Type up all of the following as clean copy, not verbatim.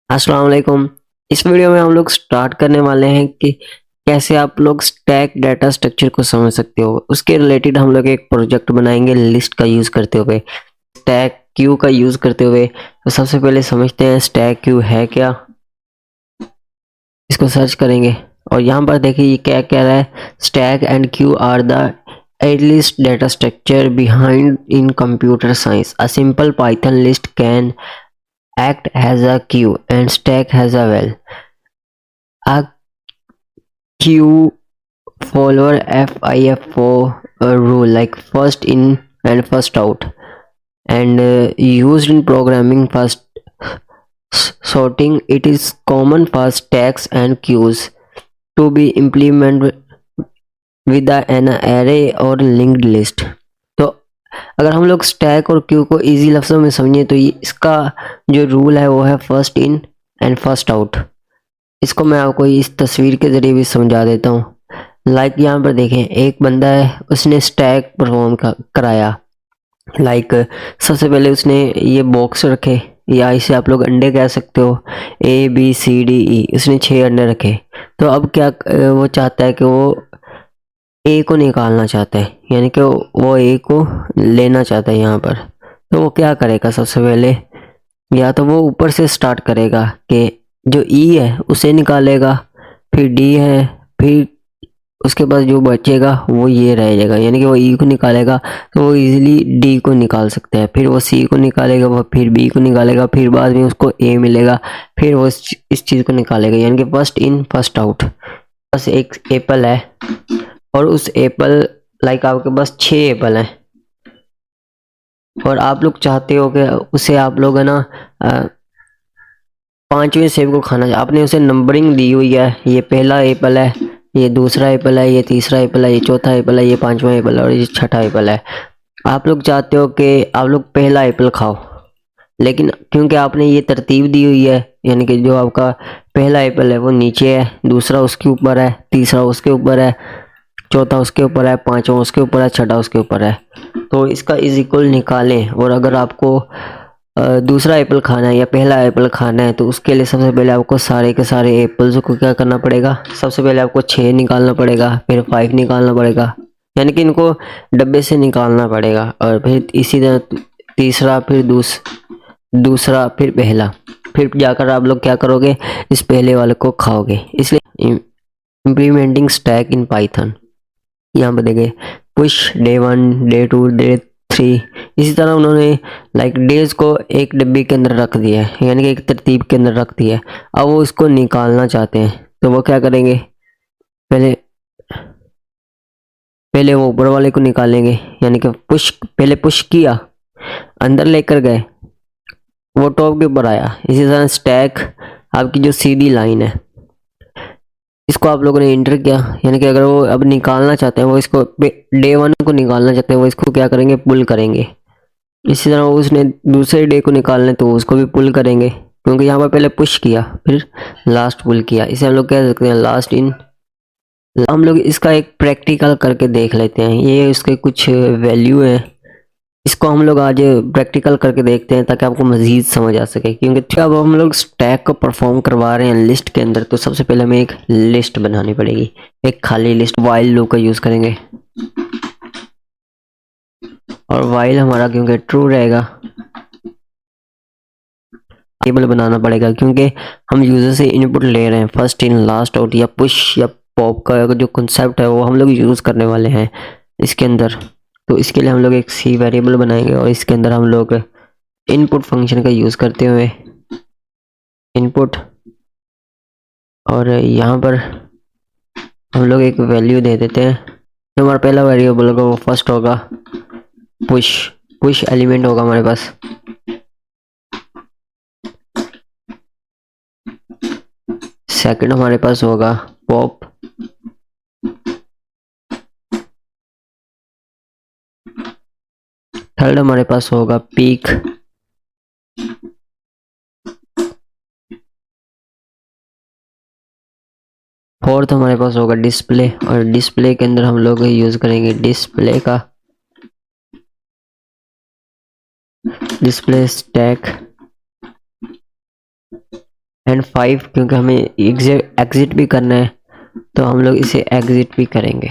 अस्सलाम वालेकुम। इस वीडियो में हम लोग स्टार्ट करने वाले हैं कि कैसे आप लोग स्टैक डाटा स्ट्रक्चर को समझ सकते हो। उसके रिलेटेड हम लोग एक प्रोजेक्ट बनाएंगे लिस्ट का यूज़ करते हुए, स्टैक क्यू का यूज़ करते हुए। तो सबसे पहले समझते हैं स्टैक क्यू है क्या। इसको सर्च करेंगे और यहाँ पर देखिए ये क्या कह रहा है, stack and Q R the earliest data structure behind in computer science. A simple Python list can act as a queue and stack as a well. A queue follow FIFO rule like first in and first out, and used in programming first sorting. It is common for stacks and queues to be implemented with an array or linked list. तो अगर हम लोग stack और Q को easy लफ्ज़ों में समझें तो ये इसका जो रूल है वो है first in and first out. इसको मैं आपको इस तस्वीर के ज़रिए भी समझा देता हूँ। लाइक यहाँ पर देखें, एक बंदा है, उसने स्टैक परफॉर्म कराया। लाइक सबसे पहले उसने ये बॉक्स रखे, या इसे आप लोग अंडे कह सकते हो, ABCDE। उसने 6 अंडे रखे। तो अब क्या वो चाहता है कि वो ए को निकालना चाहता है, यानी कि वो ए को लेना चाहता है यहाँ पर। तो वो क्या करेगा, सबसे पहले या तो वो ऊपर से स्टार्ट करेगा कि जो ई है उसे निकालेगा, फिर डी है, फिर उसके बाद जो बचेगा वो ये रह जाएगा, यानी कि वो ई को निकालेगा तो वो इजीली डी को निकाल सकता है। फिर वो सी को निकालेगा, वो फिर बी को निकालेगा, फिर बाद में उसको ए मिलेगा, फिर वो इस चीज़ को निकालेगा, यानी कि फर्स्ट इन फर्स्ट आउट। बस एक एप्पल है और उस एप्पल लाइक आपके पास 6 एप्पल हैं और आप लोग चाहते हो कि उसे आप लोग है ना 5वें सेब को खाना। आपने उसे नंबरिंग दी हुई है, ये पहला एप्पल है, ये दूसरा एप्पल है, ये तीसरा एप्पल है, ये चौथा एप्पल है, ये 5वां एप्पल है और ये छठा एप्पल है। आप लोग चाहते हो कि आप लोग पहला एप्पल खाओ, लेकिन क्योंकि आपने ये तरतीब दी हुई है, यानी कि जो आपका पहला एप्पल है वो नीचे है, दूसरा उसके ऊपर है, तीसरा उसके ऊपर है, चौथा उसके ऊपर है, पांचवा उसके ऊपर है, छठा उसके ऊपर है। तो इसका इज इक्वल निकालें। और अगर आपको दूसरा एप्पल खाना है या पहला एप्पल खाना है तो उसके लिए सबसे पहले आपको सारे के सारे एप्पल्स को क्या करना पड़ेगा, सबसे पहले आपको 6 निकालना पड़ेगा, फिर 5 निकालना पड़ेगा, यानी कि इनको डब्बे से निकालना पड़ेगा। और फिर इसी तरह तीसरा, फिर दूसरा, फिर पहला, फिर जाकर आप लोग क्या करोगे, इस पहले वाले को खाओगे। इसलिए इम्प्लीमेंटिंग स्टैक इन पाइथन, यहाँ पर देखे पुश डे 1, डे 2, डे 3। इसी तरह उन्होंने लाइक डेज को एक डिब्बी के अंदर रख दिया है, यानी कि एक तरतीब के अंदर रख दिया है। अब वो इसको निकालना चाहते हैं तो वो क्या करेंगे, पहले पहले वो ऊपर वाले को निकालेंगे, यानी कि पहले पुश किया, अंदर लेकर गए, वो टॉप के ऊपर आया। इसी तरह स्टैक आपकी जो सीधी लाइन है इसको आप लोगों ने इंटर किया, यानी कि अगर वो अब निकालना चाहते हैं, वो इसको डे 1 को निकालना चाहते हैं, वो इसको क्या करेंगे, पुल करेंगे। इसी तरह उसने दूसरे डे को निकालना है तो उसको भी पुल करेंगे, क्योंकि यहाँ पर पहले पुश किया फिर लास्ट पुल किया। इसे हम लोग कह सकते हैं लास्ट इन। हम लोग इसका एक प्रैक्टिकल करके देख लेते हैं, ये इसके कुछ वैल्यू है, इसको हम लोग आज प्रैक्टिकल करके देखते हैं ताकि आपको मज़ीद समझ आ सके। क्योंकि अब हम लोग स्टैक को परफॉर्म करवा रहे हैं लिस्ट के अंदर, तो सबसे पहले हमें एक लिस्ट बनानी पड़ेगी, एक खाली लिस्ट। वाइल लूप का यूज़ करेंगे और वाइल हमारा क्योंकि ट्रू रहेगा, टेबल बनाना पड़ेगा क्योंकि हम यूज़र से इनपुट ले रहे हैं, फर्स्ट इन लास्ट आउट या पुश या पॉप का जो कॉन्सेप्ट है वो हम लोग यूज़ करने वाले हैं इसके अंदर। तो इसके लिए हम लोग एक सी वेरिएबल बनाएंगे और इसके अंदर हम लोग इनपुट फंक्शन का यूज़ करते हुए इनपुट, और यहाँ पर हम लोग एक वैल्यू दे देते हैं। जो हमारा पहला वेरिएबल होगा वो फर्स्ट होगा, पुश एलिमेंट होगा हमारे पास। सेकंड हमारे पास होगा पॉप, थर्ड हमारे पास होगा पीक, फोर्थ हमारे पास होगा डिस्प्ले, और डिस्प्ले के अंदर हम लोग यूज करेंगे डिस्प्ले का डिस्प्ले स्टैक एंड 5 क्योंकि हमें एग्जिट भी करना है, तो हम लोग इसे एग्जिट भी करेंगे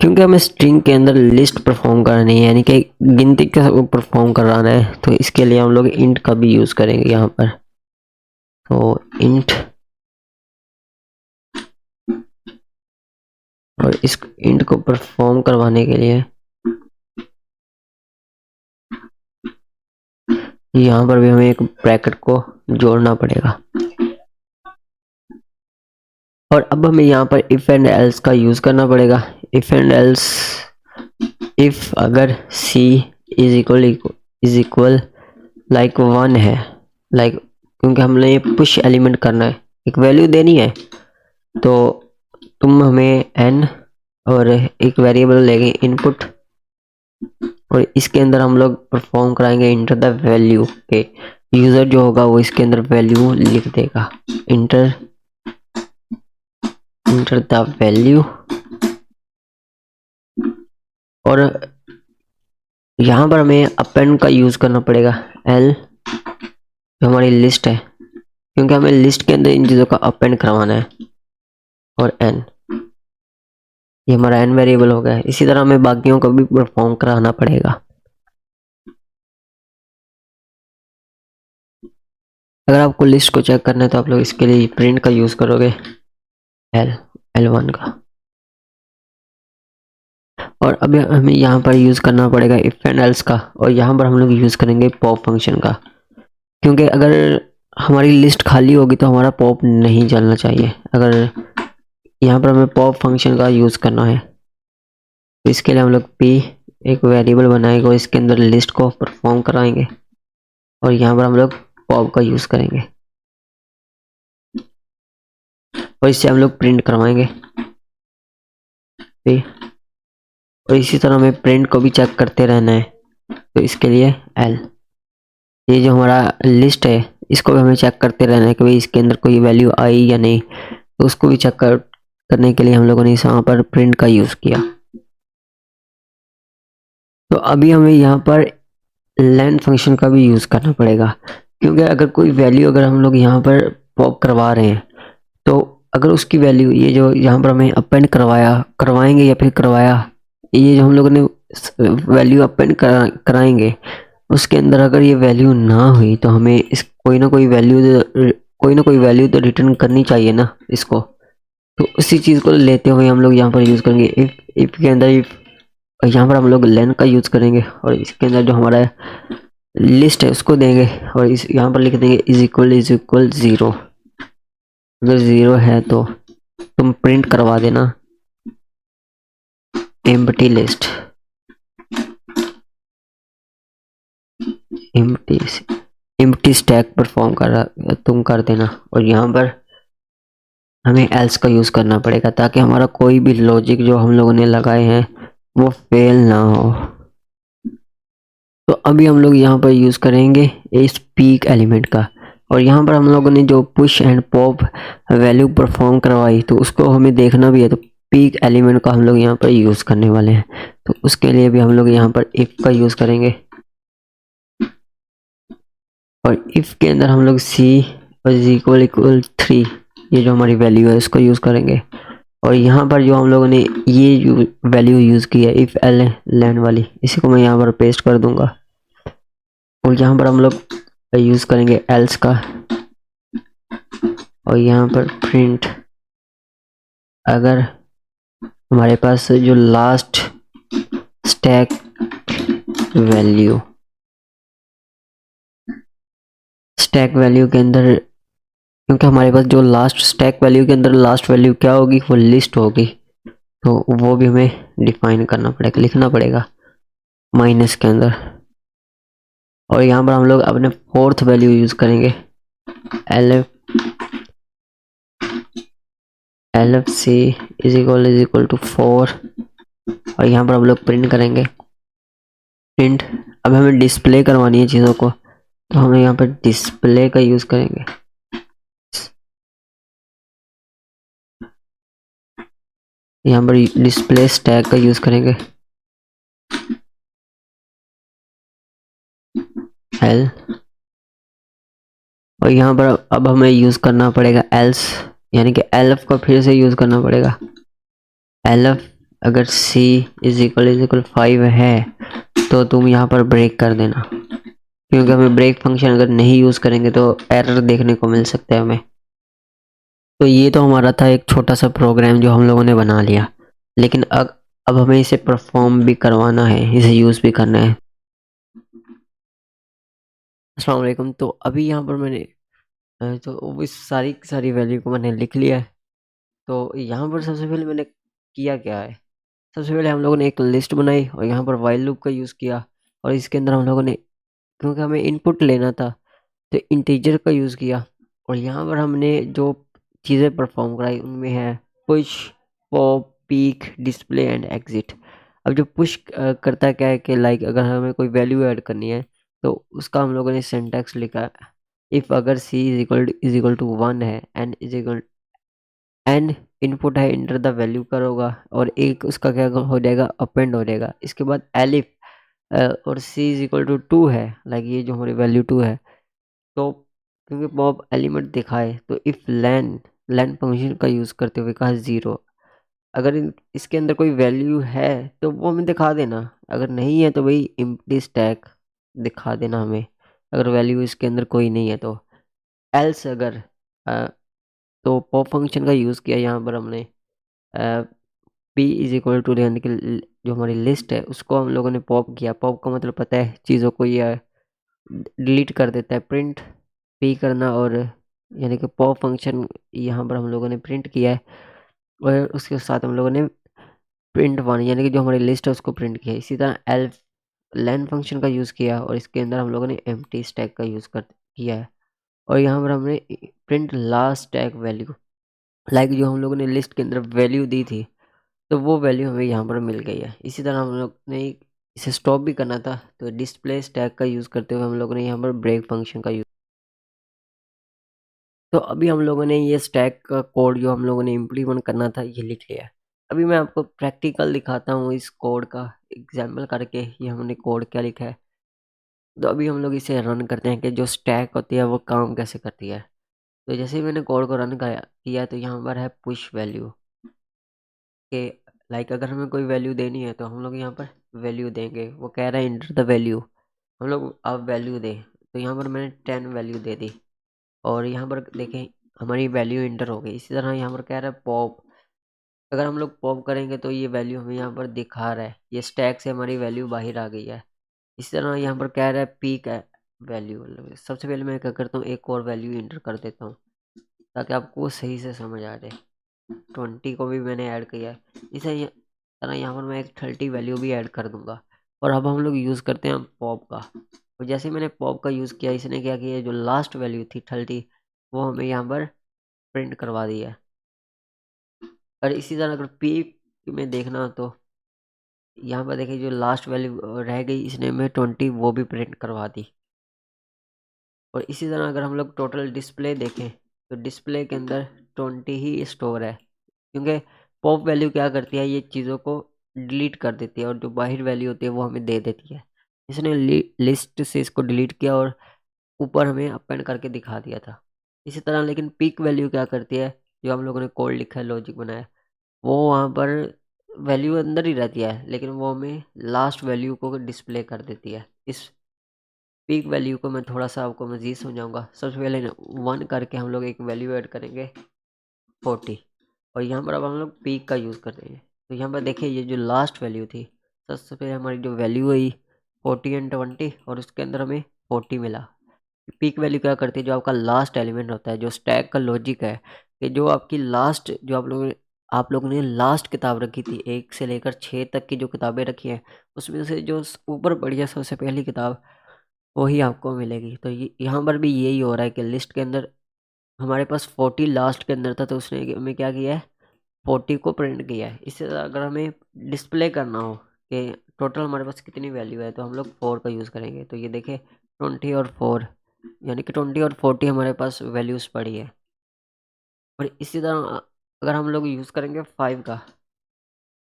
क्योंकि हमें स्ट्रिंग के अंदर लिस्ट परफॉर्म करनी है, यानी कि गिनती का परफॉर्म कराना है। तो इसके लिए हम लोग इंट का भी यूज़ करेंगे यहाँ पर। तो इंट, और इस इंट को परफॉर्म करवाने के लिए यहाँ पर भी हमें एक ब्रैकेट को जोड़ना पड़ेगा। और अब हमें यहाँ पर इफ एंड एल्स का यूज करना पड़ेगा। इफ एंड एल्स, इफ अगर c इज इक्वल लाइक 1 है, लाइक क्योंकि हमने ये पुश एलिमेंट करना है, एक वैल्यू देनी है, तो तुम हमें n और एक वेरिएबल लेंगे इनपुट, और इसके अंदर हम लोग परफॉर्म कराएंगे इंटर द वैल्यू पे। यूजर जो होगा वो इसके अंदर वैल्यू लिख देगा, इंटर द वैल्यू। और यहाँ पर हमें अपेंड का यूज करना पड़ेगा, l जो हमारी लिस्ट है, क्योंकि हमें लिस्ट के अंदर इन चीजों का अपेंड करवाना है, और n ये हमारा n वेरिएबल हो गया। इसी तरह हमें बाकियों को भी परफॉर्म कराना पड़ेगा। अगर आपको लिस्ट को चेक करना है तो आप लोग इसके लिए प्रिंट का यूज करोगे, L1 का। और अभी हमें यहाँ पर यूज करना पड़ेगा इफ एंड एल्स का, और यहाँ पर हम लोग यूज करेंगे पॉप फंक्शन का, क्योंकि अगर हमारी लिस्ट खाली होगी तो हमारा पॉप नहीं चलना चाहिए। अगर यहाँ पर हमें पॉप फंक्शन का यूज करना है, तो इसके लिए हम लोग p एक वेरिएबल बनाएंगे और इसके अंदर लिस्ट को परफॉर्म कराएंगे, और यहाँ पर हम लोग पॉप का यूज करेंगे, और इससे हम लोग प्रिंट करवाएंगे p। और इसी तरह हमें प्रिंट को भी चेक करते रहना है, तो इसके लिए l, ये जो हमारा लिस्ट है इसको भी हमें चेक करते रहना है कि भाई इसके अंदर कोई वैल्यू आई या नहीं, तो उसको भी चेक करने के लिए हम लोगों ने यहाँ पर प्रिंट का यूज किया। तो अभी हमें यहाँ पर लेन फंक्शन का भी यूज करना पड़ेगा, क्योंकि अगर कोई वैल्यू अगर हम लोग यहाँ पर पॉप करवा रहे हैं, तो अगर उसकी वैल्यू ये जो यहाँ पर हमें अपेंड करवाएंगे या फिर करवाया, ये जो हम लोगों ने वैल्यू अपेंड कराएंगे, उसके अंदर अगर ये वैल्यू ना हुई तो हमें इस कोई ना कोई वैल्यू तो रिटर्न करनी चाहिए ना इसको। तो उसी चीज़ को लेते हुए हम लोग यहाँ पर यूज़ करेंगे इफ के अंदर इफ, यहाँ पर हम लोग लेन का यूज़ करेंगे, और इसके अंदर जो हमारा लिस्ट है उसको देंगे, और इस यहाँ पर लिख देंगे इज इक्वल 0। अगर 0 है तो तुम प्रिंट करवा देना empty list, empty stack perform तुम कर देना। और यहाँ पर हमें एल्स का यूज करना पड़ेगा ताकि हमारा कोई भी लॉजिक जो हम लोगों ने लगाए हैं वो फेल ना हो। तो अभी हम लोग यहाँ पर यूज करेंगे इस पीक एलिमेंट का, और यहाँ पर हम लोगों ने जो push and pop value perform करवाई तो उसको हमें देखना भी है, तो पीक एलिमेंट का हम लोग यहाँ पर यूज करने वाले हैं। तो उसके लिए भी हम लोग यहाँ पर इफ का यूज करेंगे, और इफ के अंदर हम लोग c इज इक्वल 3, ये जो हमारी वैल्यू है इसको यूज करेंगे। और यहाँ पर जो हम लोगों ने ये वैल्यू यूज की है इफ एल लैंड वाली, इसी को मैं यहाँ पर पेस्ट कर दूंगा, और यहाँ पर हम लोग यूज करेंगे एल्स का, और यहाँ पर प्रिंट अगर हमारे पास जो लास्ट स्टैक वैल्यू के अंदर, क्योंकि हमारे पास जो लास्ट स्टैक वैल्यू के अंदर लास्ट वैल्यू क्या होगी, वो लिस्ट होगी, तो वो भी हमें डिफाइन करना पड़ेगा, लिखना पड़ेगा माइनस के अंदर। और यहाँ पर हम लोग अपने फोर्थ वैल्यू यूज करेंगे LFC इज इक्वल टू 4, और यहाँ पर हम लोग प्रिंट करेंगे प्रिंट। अब हमें डिस्प्ले करवानी है चीज़ों को, तो हमें यहाँ पर डिस्प्ले का यूज करेंगे, यहाँ पर डिस्प्ले स्टैक का यूज करेंगे L, और यहाँ पर अब हमें यूज़ करना पड़ेगा एल्स, यानी कि एल्फ को फिर से यूज़ करना पड़ेगा। एल्फ अगर c इज इक्वल 5 है तो तुम यहाँ पर ब्रेक कर देना, क्योंकि हमें ब्रेक फंक्शन अगर नहीं यूज़ करेंगे तो एरर देखने को मिल सकता है हमें। तो ये तो हमारा था एक छोटा सा प्रोग्राम जो हम लोगों ने बना लिया, लेकिन अब हमें इसे परफॉर्म भी करवाना है, इसे यूज़ भी करना है। अस्सलाम वालेकुम। तो अभी यहाँ पर मैंने तो इस सारी सारी वैल्यू को मैंने लिख लिया है। तो यहाँ पर सबसे पहले मैंने किया क्या है, सबसे पहले हम लोगों ने एक लिस्ट बनाई और यहाँ पर वाइल लूप का यूज़ किया, और इसके अंदर हम लोगों ने, क्योंकि हमें इनपुट लेना था, तो इंटीजर का यूज़ किया। और यहाँ पर हमने जो चीज़ें परफॉर्म कराई उनमें है push, pop, peak, display and exit. अब जो पुश करता क्या है कि लाइक अगर हमें कोई वैल्यू ऐड करनी है तो उसका हम लोगों ने सिंटैक्स लिखा, इफ़ अगर c इज इक्वल टू 1 है, एन इनपुट है, इंटर द वैल्यू करोगा, और एक उसका क्या हो जाएगा, अपेंड हो जाएगा। इसके बाद एलिफ और c इज इक्वल टू 2 है, लाइक ये जो हमारी वैल्यू 2 है, तो क्योंकि पॉप एलिमेंट दिखाए तो इफ लैन फंक्शन का यूज़ करते हुए कहा 0, अगर इसके अंदर कोई वैल्यू है तो वो हमें दिखा देना, अगर नहीं है तो भाई एम्प्टी स्टैक दिखा देना हमें, अगर वैल्यू इसके अंदर कोई नहीं है तो। एल्स अगर तो पॉप फंक्शन का यूज़ किया यहाँ पर हमने, p इज इक्वल टू, यानी कि जो हमारी लिस्ट है उसको हम लोगों ने पॉप किया। पॉप का मतलब पता है, चीज़ों को ये डिलीट कर देता है, प्रिंट p करना, और यानी कि पॉप फंक्शन यहाँ पर हम लोगों ने प्रिंट किया है, और उसके साथ हम लोगों ने प्रिंट वन, यानी कि जो हमारी लिस्ट है उसको प्रिंट किया। इसी तरह एल्फ लेन फंक्शन का यूज़ किया, और इसके अंदर हम लोगों ने एम्प्टी स्टैक का यूज़ कर किया है, और यहाँ पर हमने print last stack value, like जो हम लोगों ने लिस्ट के अंदर वैल्यू दी थी तो वो वैल्यू हमें यहाँ पर मिल गई है। इसी तरह हम लोग ने इसे स्टॉप भी करना था, तो डिस्प्ले स्टैक का यूज़ करते हुए हम लोगों ने यहाँ पर ब्रेक फंक्शन का यूज़। तो अभी हम लोगों ने ये स्टैक का कोड जो हम लोगों ने इम्प्लीमेंट करना था ये लिख लिया है। अभी मैं आपको प्रैक्टिकल दिखाता हूँ इस कोड का एग्जाम्पल करके, ये हमने कोड क्या लिखा है। तो अभी हम लोग इसे रन करते हैं कि जो स्टैक होती है वो काम कैसे करती है। तो जैसे ही मैंने कोड को रन किया तो यहाँ पर है पुश वैल्यू के, लाइक अगर हमें कोई वैल्यू देनी है तो हम लोग यहाँ पर वैल्यू देंगे। वो कह रहा है इंटर द वैल्यू, हम लोग अब वैल्यू दें, तो यहाँ पर मैंने 10 वैल्यू दे दी, और यहाँ पर देखें हमारी वैल्यू इंटर हो गई। इसी तरह यहाँ पर कह रहा है पॉप, अगर हम लोग पॉप करेंगे तो ये वैल्यू हमें यहाँ पर दिखा रहा है, ये स्टैक से हमारी वैल्यू बाहर आ गई है। इसी तरह यहाँ पर कह रहा है पीक वैल्यू, सबसे पहले मैं क्या करता हूँ, एक और वैल्यू इंटर कर देता हूँ ताकि आपको सही से समझ आ जाए। 20 को भी मैंने ऐड किया है, इसे तरह यहाँ पर मैं एक 30 वैल्यू भी ऐड कर दूंगा। और अब हम लोग यूज़ करते हैं पॉप का, और जैसे मैंने पॉप का यूज़ किया, इसने क्या किया, जो लास्ट वैल्यू थी 30 वो हमें यहाँ पर प्रिंट करवा दी है। और इसी तरह अगर पी में देखना हो तो यहाँ पर देखिए जो लास्ट वैल्यू रह गई इसने हमें 20 वो भी प्रिंट करवा दी। और इसी तरह अगर हम लोग टोटल डिस्प्ले देखें तो डिस्प्ले के अंदर 20 ही स्टोर है, क्योंकि पॉप वैल्यू क्या करती है, ये चीज़ों को डिलीट कर देती है और जो बाहर वैल्यू होती है वो हमें दे देती है। इसने लिस्ट से इसको डिलीट किया और ऊपर हमें अपेंड करके दिखा दिया था। इसी तरह लेकिन पीक वैल्यू क्या करती है, जो हम लोगों ने कोड लिखा है, लॉजिक बनाया, वो वहाँ पर वैल्यू अंदर ही रहती है, लेकिन वो हमें लास्ट वैल्यू को डिस्प्ले कर देती है। इस पीक वैल्यू को मैं थोड़ा सा आपको मज़ीद समझाऊंगा। सबसे पहले 1 करके हम लोग एक वैल्यू ऐड करेंगे 40, और यहाँ पर अब हम लोग पीक का यूज़ करते हैं। तो यहाँ पर देखिए ये जो लास्ट वैल्यू थी, सबसे पहले हमारी जो वैल्यू आई 40 एंड 20, और उसके अंदर हमें 40 मिला। पीक वैल्यू क्या करती है, जो आपका लास्ट एलिमेंट होता है, जो स्टैक का लॉजिक है कि जो आपकी लास्ट, जो आप लोगों ने लास्ट किताब रखी थी 1 से लेकर 6 तक की जो किताबें रखी हैं, उसमें से जो ऊपर पड़ी है सबसे पहली किताब वही आपको मिलेगी। तो ये यहाँ पर भी यही हो रहा है कि लिस्ट के अंदर हमारे पास 40 लास्ट के अंदर था, तो उसने हमें क्या किया है, 40 को प्रिंट किया है। इससे अगर हमें डिस्प्ले करना हो कि टोटल हमारे पास कितनी वैल्यू है, तो हम लोग 4 का यूज़ करेंगे। तो ये देखें 20 और 4, यानी कि 20 और 40 हमारे पास वैल्यूज़ पड़ी है। और इसी तरह अगर हम लोग यूज़ करेंगे 5 का,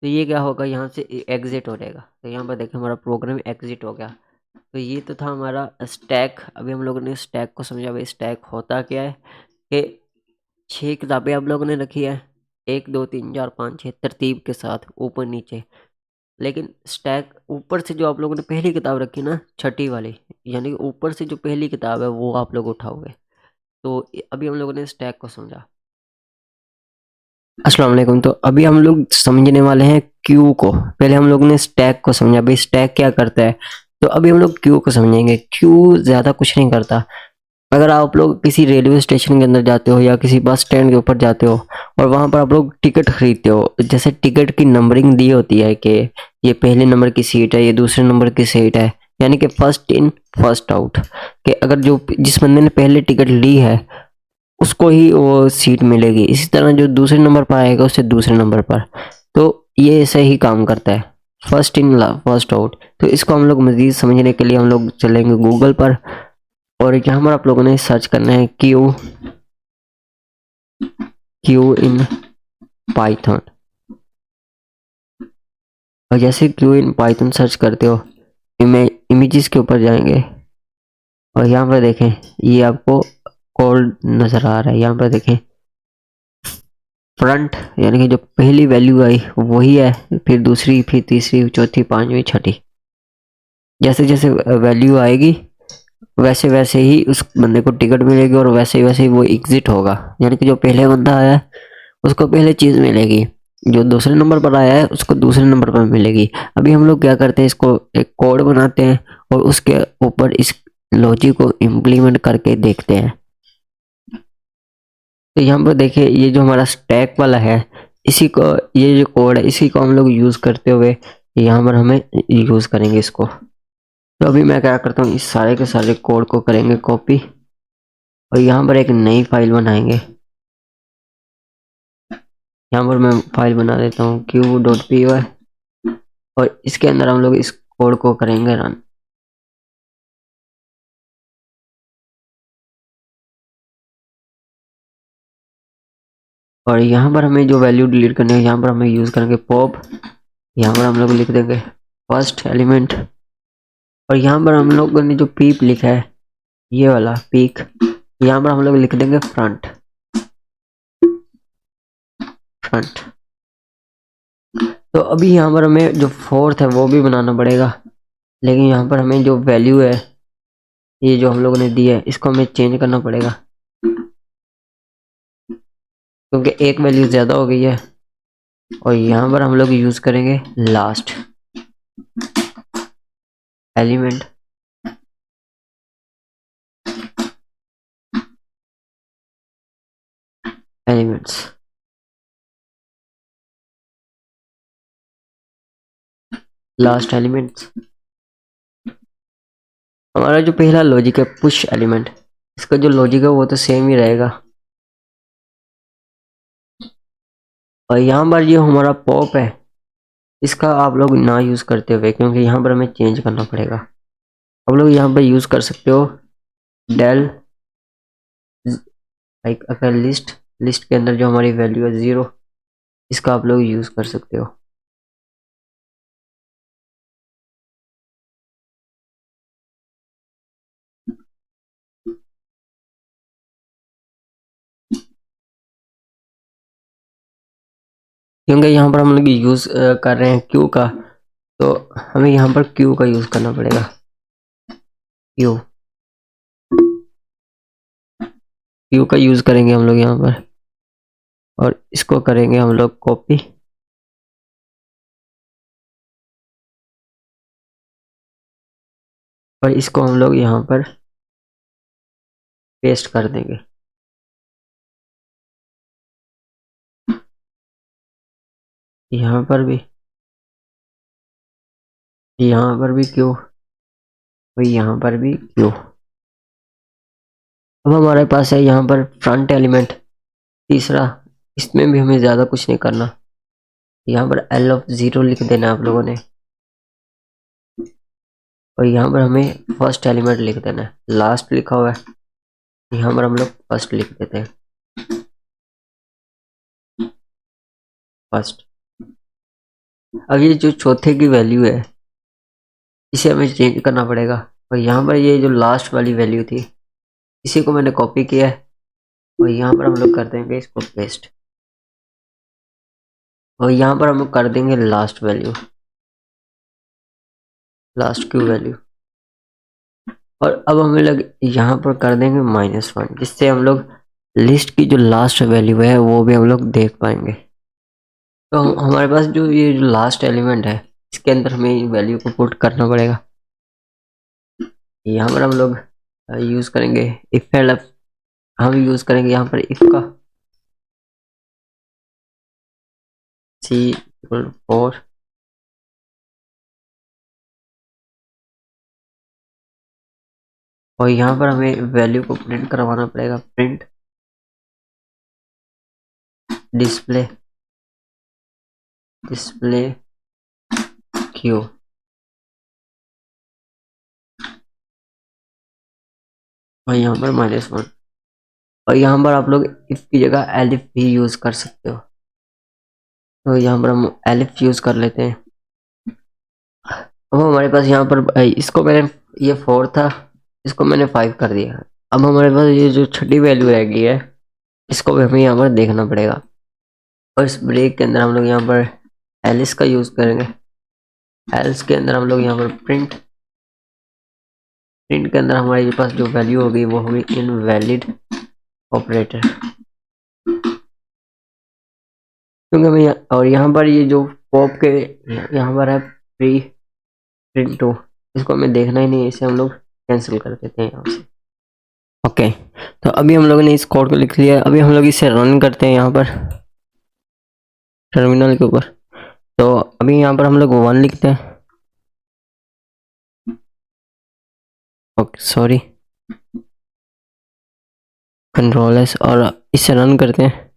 तो ये क्या होगा, यहाँ से एग्ज़िट हो जाएगा। तो यहाँ पर देखें हमारा प्रोग्राम एग्ज़िट हो गया। तो ये तो था हमारा स्टैक। अभी हम लोगों ने स्टैक को समझा। भाई स्टैक होता क्या है कि 6 किताबें आप लोगों ने रखी है, 1 2 3 4 5 6 तरतीब के साथ ऊपर नीचे। लेकिन स्टैक ऊपर से जो आप लोगों ने पहली किताब रखी ना, छठी वाली, यानी कि ऊपर से जो पहली किताब है वो आप लोग उठाओगे। तो अभी हम लोगों ने स्टैक को समझा। अस्सलाम वालेकुम। तो अभी हम लोग समझने वाले हैं क्यू को। पहले हम लोग ने स्टैक को समझा, भाई स्टैक क्या करता है। तो अभी हम लोग क्यू को समझेंगे। क्यू ज़्यादा कुछ नहीं करता। अगर आप लोग किसी रेलवे स्टेशन के अंदर जाते हो या किसी बस स्टैंड के ऊपर जाते हो और वहाँ पर आप लोग टिकट खरीदते हो, जैसे टिकट की नंबरिंग दी होती है कि ये पहले नंबर की सीट है, ये दूसरे नंबर की सीट है, यानी कि फर्स्ट इन फर्स्ट आउट। कि अगर जो जिस बंदे ने पहले टिकट ली है उसको ही वो सीट मिलेगी। इसी तरह जो दूसरे नंबर पर आएगा उससे दूसरे नंबर पर। तो ये ऐसे ही काम करता है, फर्स्ट इन फर्स्ट आउट। तो इसको हम लोग मज़ीद समझने के लिए हम लोग चलेंगे गूगल पर, और यहाँ पर आप लोगों ने सर्च करना है क्यू, क्यू इन पाइथन। और जैसे क्यू इन पाइथन सर्च करते हो, इमेजेस के ऊपर जाएंगे और यहाँ पर देखें ये आपको कोड नज़र आ रहा है। यहाँ पर देखें फ्रंट, यानी कि जो पहली वैल्यू आई वही है, फिर दूसरी, फिर तीसरी, चौथी, पांचवी, छठी। जैसे जैसे वैल्यू आएगी वैसे वैसे ही उस बंदे को टिकट मिलेगी और वैसे वैसे ही वो एग्जिट होगा। यानी कि जो पहले बंदा आया है उसको पहले चीज़ मिलेगी, जो दूसरे नंबर पर आया है उसको दूसरे नंबर पर मिलेगी। अभी हम लोग क्या करते हैं, इसको एक कोड बनाते हैं और उसके ऊपर इस लॉजिक को इम्प्लीमेंट करके देखते हैं। तो यहाँ पर देखिए ये जो हमारा स्टैक वाला है, इसी को, ये जो कोड है इसी को हम लोग यूज़ करते हुए यहाँ पर हमें यूज़ करेंगे इसको। तो अभी मैं क्या करता हूँ, इस सारे के सारे कोड को करेंगे कॉपी और यहाँ पर एक नई फाइल बनाएंगे। यहाँ पर मैं फाइल बना देता हूँ q.py और इसके अंदर हम लोग इस कोड को करेंगे रन। और यहाँ पर हमें जो वैल्यू डिलीट करनी है, यहाँ पर हमें यूज़ करेंगे पॉप। यहाँ पर हम लोग लिख देंगे फर्स्ट एलिमेंट, और यहाँ पर हम लोगों ने जो पीप लिखा है, ये वाला पीक, यहाँ पर हम लोग लिख देंगे फ्रंट, फ्रंट। तो अभी यहाँ पर हमें जो फोर्थ है वो भी बनाना पड़ेगा, लेकिन यहाँ पर हमें जो वैल्यू है, ये जो हम लोगों ने दी है, इसको हमें चेंज करना पड़ेगा क्योंकि एक वैल्यू ज़्यादा हो गई है। और यहाँ पर हम लोग यूज़ करेंगे last element, elements. Last elements हमारा जो पहला लॉजिक है पुश एलिमेंट, इसका जो लॉजिक है वो तो सेम ही रहेगा। और यहाँ पर ये हमारा पॉप है, इसका आप लोग ना यूज़ करते हुए, क्योंकि यहाँ पर हमें चेंज करना पड़ेगा। आप लोग यहाँ पर यूज़ कर सकते हो डेल, लाइक अगर लिस्ट, लिस्ट के अंदर जो हमारी वैल्यू है 0, इसका आप लोग यूज़ कर सकते हो। क्योंकि यहाँ पर हम लोग यूज़ कर रहे हैं क्यू का, तो हमें यहाँ पर क्यू का यूज़ करना पड़ेगा। क्यू, क्यू का यूज़ करेंगे हम लोग यहाँ पर, और इसको करेंगे हम लोग कॉपी, और इसको हम लोग यहाँ पर पेस्ट कर देंगे। यहाँ पर भी, यहाँ पर भी क्यू, और यहाँ पर भी क्यू। अब हमारे पास है यहाँ पर फ्रंट एलिमेंट तीसरा, इसमें भी हमें ज़्यादा कुछ नहीं करना। यहाँ पर L ऑफ 0 लिख देना आप लोगों ने, और यहाँ पर हमें फर्स्ट एलिमेंट लिख देना है। लास्ट लिखा हुआ है, यहाँ पर हम लोग फर्स्ट लिख देते हैं, फर्स्ट। अब ये जो चौथे की वैल्यू है, इसे हमें चेंज करना पड़ेगा। और यहाँ पर ये जो लास्ट वाली वैल्यू थी इसी को मैंने कॉपी किया है और यहाँ पर हम लोग कर देंगे इसको पेस्ट और यहाँ पर हम लोग कर देंगे last value, last Q value. और अब हमें लग यहाँ पर कर देंगे -1 जिससे हम लोग लिस्ट की जो लास्ट वैल्यू है वो भी हम लोग देख पाएंगे। तो हमारे पास जो ये जो लास्ट एलिमेंट है इसके अंदर हमें वैल्यू को पुट करना पड़ेगा। यहाँ पर हम लोग यूज करेंगे इफ एल्फ, हम यूज करेंगे यहाँ पर इफ का C=4 और यहाँ पर हमें वैल्यू को प्रिंट करवाना पड़ेगा, प्रिंट डिस्प्ले क्यू। और यहाँ पर -1 और यहाँ पर आप लोग इफ की जगह एलिफ भी यूज कर सकते हो। तो यहाँ पर हम एलिफ यूज कर लेते हैं। अब हमारे पास यहाँ पर इसको मैंने, ये 4 था, इसको मैंने 5 कर दिया। अब हमारे पास ये जो छठी वैल्यू रह गई है इसको भी हमें यहाँ पर देखना पड़ेगा। और इस ब्रेक के अंदर हम लोग यहाँ पर एलिस का यूज करेंगे। एल्स के अंदर हम लोग यहाँ पर प्रिंट के अंदर हमारे पास जो वैल्यू होगी वो होगी इनवैलिड ऑपरेटर, क्योंकि हमें और यहाँ पर ये जो पॉप के यहाँ पर है प्रिंट 2, इसको हमें देखना ही नहीं है, इसे हम लोग कैंसिल कर देते हैं यहाँ से। ओके, तो अभी हम लोगों ने इस कोड को लिख लिया। अभी हम लोग इसे रन करते हैं यहाँ पर टर्मिनल के ऊपर। तो अभी यहाँ पर हम लोग 1 लिखते हैं। ओके सॉरी, कंट्रोल-S और इसे रन करते हैं।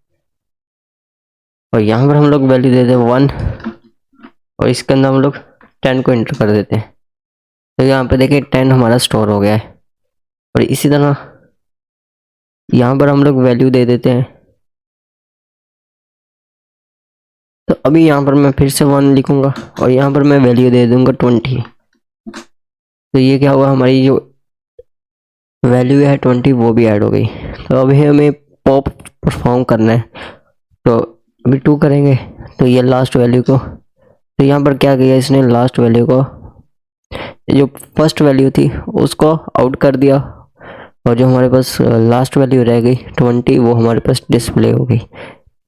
और यहाँ पर हम लोग वैल्यू देते हैं 1 और इसके अंदर हम लोग 10 को एंटर कर देते हैं। तो यहाँ पे देखिए 10 हमारा स्टोर हो गया है। और इसी तरह यहाँ पर हम लोग वैल्यू दे देते हैं। तो अभी यहाँ पर मैं फिर से 1 लिखूंगा और यहाँ पर मैं वैल्यू दे दूंगा 20। तो ये क्या हुआ, हमारी जो वैल्यू है 20 वो भी ऐड हो गई। तो अभी हमें पॉप परफॉर्म करना है, तो अभी 2 करेंगे। तो ये लास्ट वैल्यू को, तो यहाँ पर क्या किया इसने, लास्ट वैल्यू को, जो फर्स्ट वैल्यू थी उसको आउट कर दिया और जो हमारे पास लास्ट वैल्यू रह गई 20 वो हमारे पास डिस्प्ले हो गई,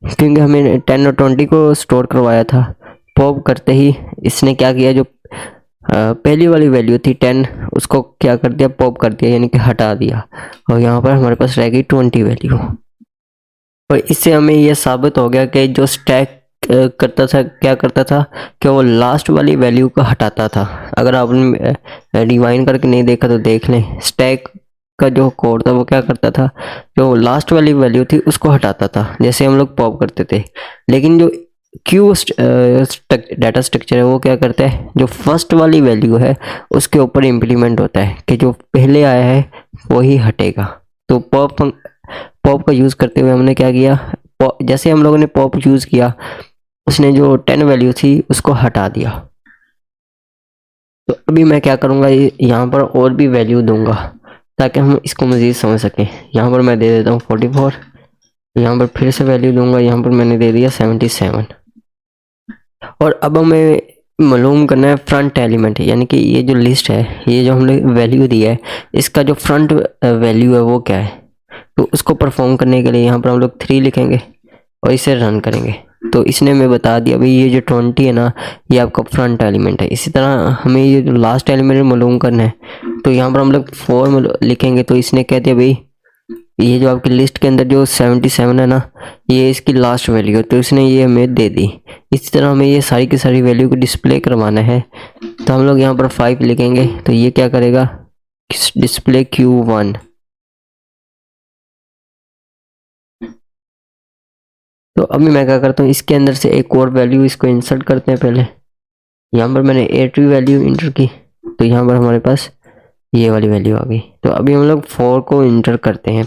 क्योंकि हमें 10 और 20 को स्टोर करवाया था। पॉप करते ही इसने क्या किया, जो पहली वाली वैल्यू थी 10 उसको क्या कर दिया, पॉप कर दिया, यानी कि हटा दिया। और यहाँ पर हमारे पास रह गई 20 वैल्यू। और इससे हमें यह साबित हो गया कि जो स्टैक करता था, क्या करता था कि वो लास्ट वाली वैल्यू को हटाता था। अगर आपने रिवाइंड करके नहीं देखा तो देख लें, स्टैक का जो कोड था वो क्या करता था, जो लास्ट वाली वैल्यू थी उसको हटाता था जैसे हम लोग पॉप करते थे। लेकिन जो क्यू डाटा स्ट्रक्चर है वो क्या करता है, जो फर्स्ट वाली वैल्यू है उसके ऊपर इम्प्लीमेंट होता है कि जो पहले आया है वही हटेगा। तो पॉप का यूज़ करते हुए हमने क्या किया, जैसे हम लोगों ने पॉप यूज़ किया उसने जो 10 वैल्यू थी उसको हटा दिया। तो अभी मैं क्या करूँगा, यहाँ पर और भी वैल्यू दूंगा ताकि हम इसको मज़ीद समझ सकें। यहाँ पर मैं दे देता हूँ 44, यहाँ पर फिर से वैल्यू दूंगा, यहाँ पर मैंने दे दिया 77। और अब हमें मालूम करना है फ्रंट एलिमेंट, यानी कि ये जो लिस्ट है, ये जो हमने वैल्यू दी है इसका जो फ्रंट वैल्यू है वो क्या है। तो उसको परफॉर्म करने के लिए यहाँ पर हम लोग 3 लिखेंगे और इसे रन करेंगे। तो इसने हमें बता दिया भाई ये जो 20 है ना ये आपका फ्रंट एलिमेंट है। इसी तरह हमें ये जो लास्ट एलिमेंट मालूम करना है, तो यहाँ पर हम लोग 4 लिखेंगे। तो इसने कह दिया भाई ये जो आपकी लिस्ट के अंदर जो 77 है ना ये इसकी लास्ट वैल्यू है, तो इसने ये हमें दे दी। इसी तरह हमें ये सारी की सारी वैल्यू को डिस्प्ले करवाना है, तो हम लोग यहाँ पर 5 लिखेंगे। तो ये क्या करेगा, डिस्प्ले Q1। तो अभी मैं क्या करता हूँ, इसके अंदर से एक और वैल्यू इसको इंसर्ट करते हैं। पहले यहाँ पर मैंने 8 वैल्यू इंटर की, तो यहाँ पर हमारे पास ये वाली वैल्यू आ गई। तो अभी हम लोग 4 को इंटर करते हैं।